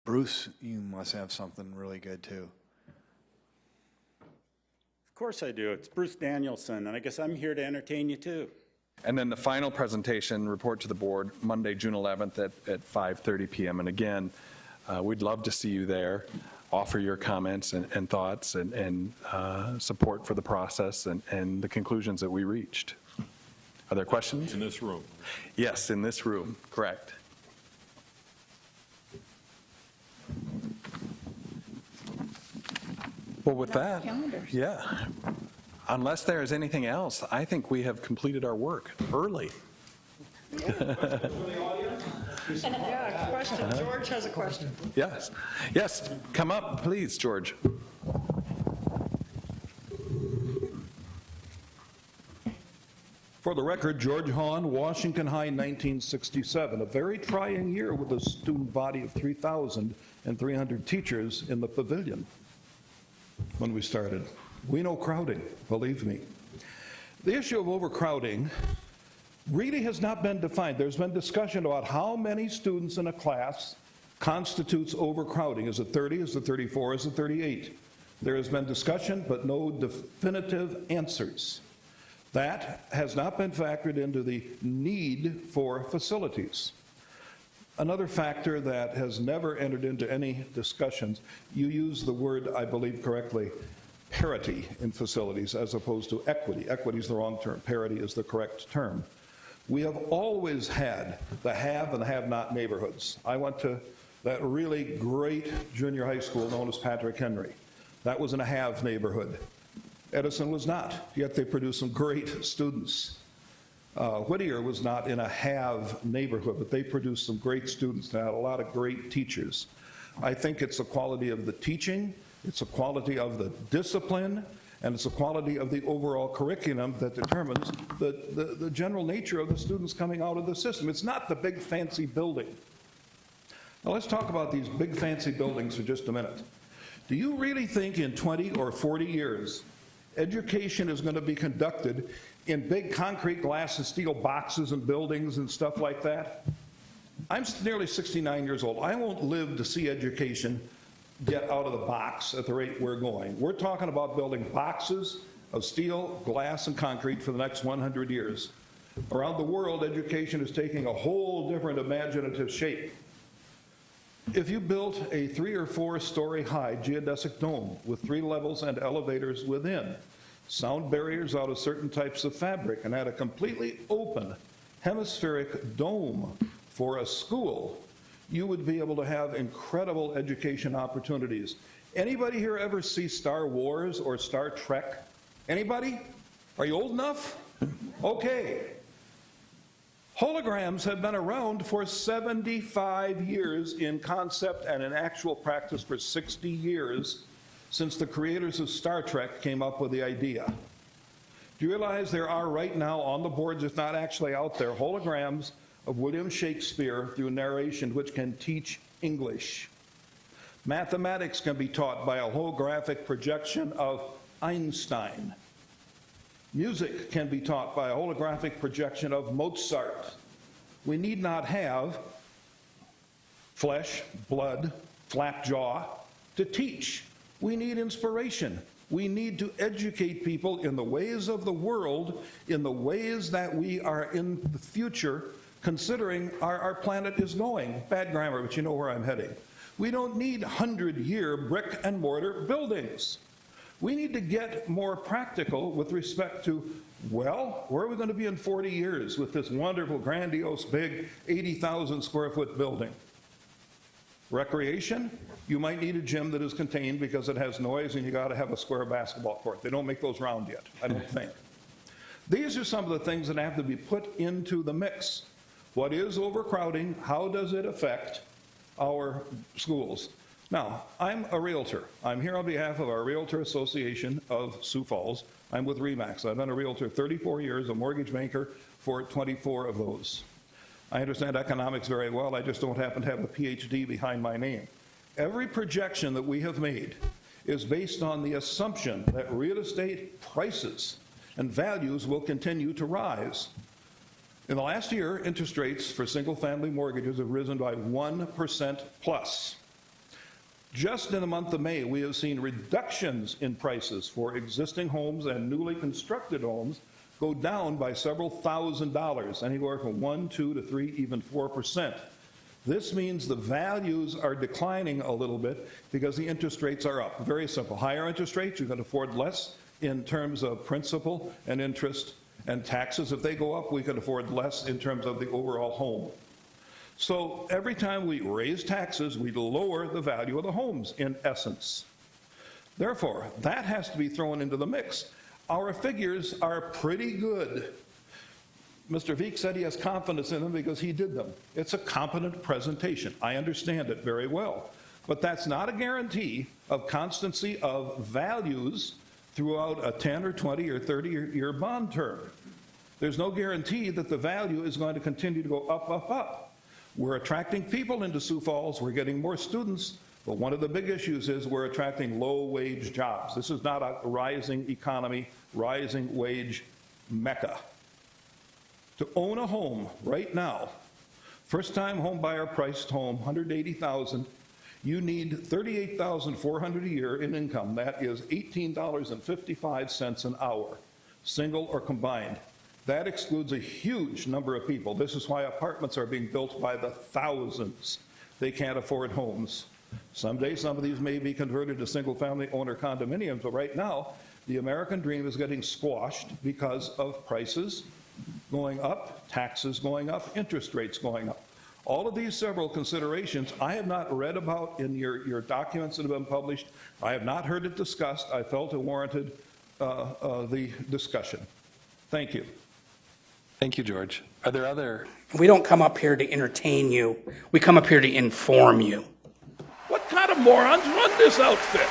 Bruce, you must have something really good too. Of course I do. It's Bruce Danielson, and I guess I'm here to entertain you too. And then the final presentation, report to the board, Monday, June 11th at 5:30 p.m. And again, we'd love to see you there, offer your comments and thoughts and support for the process and the conclusions that we reached. Are there questions? In this room? Yes, in this room, correct. Well, with that, yeah, unless there is anything else, I think we have completed our work early. Yeah, question. George has a question. Yes, yes, come up, please, George. For the record, George Hahn, Washington High, 1967, a very trying year with a student body of 3,300 teachers in the pavilion when we started. We know crowding, believe me. The issue of overcrowding really has not been defined. There's been discussion about how many students in a class constitutes overcrowding. Is it 30? Is it 34? Is it 38? There has been discussion, but no definitive answers. That has not been factored into the need for facilities. Another factor that has never entered into any discussions, you use the word, I believe correctly, parity in facilities as opposed to equity. Equity is the wrong term. Parity is the correct term. We have always had the have and have-not neighborhoods. I went to that really great junior high school known as Patrick Henry. That was in a have neighborhood. Edison was not, yet they produced some great students. Whittier was not in a have neighborhood, but they produced some great students and had a lot of great teachers. I think it's the quality of the teaching, it's the quality of the discipline, and it's the quality of the overall curriculum that determines the general nature of the students coming out of the system. It's not the big fancy building. Now let's talk about these big fancy buildings for just a minute. Do you really think in 20 or 40 years education is going to be conducted in big concrete, glass, and steel boxes and buildings and stuff like that? I'm nearly 69 years old. I won't live to see education get out of the box at the rate we're going. We're talking about building boxes of steel, glass, and concrete for the next 100 years. Around the world, education is taking a whole different imaginative shape. If you built a 3 or 4 story high geodesic dome with 3 levels and elevators within, sound barriers out of certain types of fabric, and had a completely open hemispheric dome for a school, you would be able to have incredible education opportunities. Anybody here ever see Star Wars or Star Trek? Anybody? Are you old enough? Okay. Holograms have been around for 75 years in concept and in actual practice for 60 years since the creators of Star Trek came up with the idea. Do you realize there are right now on the boards, if not actually out there, holograms of William Shakespeare through narration which can teach English? Mathematics can be taught by a holographic projection of Einstein. Music can be taught by a holographic projection of Mozart. We need not have flesh, blood, flap jaw to teach. We need inspiration. We need to educate people in the ways of the world, in the ways that we are in the future, considering our planet is going. Bad grammar, but you know where I'm heading. We don't need 100-year brick and mortar buildings. We need to get more practical with respect to, well, where are we going to be in 40 years with this wonderful, grandiose, big 80,000 square foot building? Recreation, you might need a gym that is contained because it has noise and you got to have a square basketball court. They don't make those round yet, I don't think. These are some of the things that have to be put into the mix. What is overcrowding? How does it affect our schools? Now, I'm a realtor. I'm here on behalf of our Realtor Association of Sioux Falls. I'm with RE/MAX. I've been a realtor 34 years, a mortgage banker for 24 of those. I understand economics very well. I just don't happen to have a PhD behind my name. Every projection that we have made is based on the assumption that real estate prices and values will continue to rise. In the last year, interest rates for single-family mortgages have risen by 1% plus. Just in the month of May, we have seen reductions in prices for existing homes and newly constructed homes go down by several $1,000s, anywhere from 1, 2 to 3, even 4%. This means the values are declining a little bit because the interest rates are up. Very simple. Higher interest rates, you can afford less in terms of principal and interest, and taxes. If they go up, we can afford less in terms of the overall home. So every time we raise taxes, we lower the value of the homes, in essence. Therefore, that has to be thrown into the mix. Our figures are pretty good. Mr. Veek said he has confidence in them because he did them. It's a competent presentation. I understand it very well. But that's not a guarantee of constancy of values throughout a 10 or 20 or 30-year bond term. There's no guarantee that the value is going to continue to go up, up, up. We're attracting people into Sioux Falls. We're getting more students. But one of the big issues is we're attracting low-wage jobs. This is not a rising economy, rising wage mecca. To own a home right now, first-time home buyer priced home, $180,000, you need $38,400 a year in income. That is $18.55 an hour, single or combined. That excludes a huge number of people. This is why apartments are being built by the thousands. They can't afford homes. Someday, some of these may be converted to single-family owner condominiums, but right now, the American dream is getting squashed because of prices going up, taxes going up, interest rates going up. All of these several considerations I have not read about in your documents that have been published. I have not heard it discussed. I felt it warranted the discussion. Thank you. Thank you, George. Are there other? We don't come up here to entertain you. We come up here to inform you. What kind of morons run this outfit?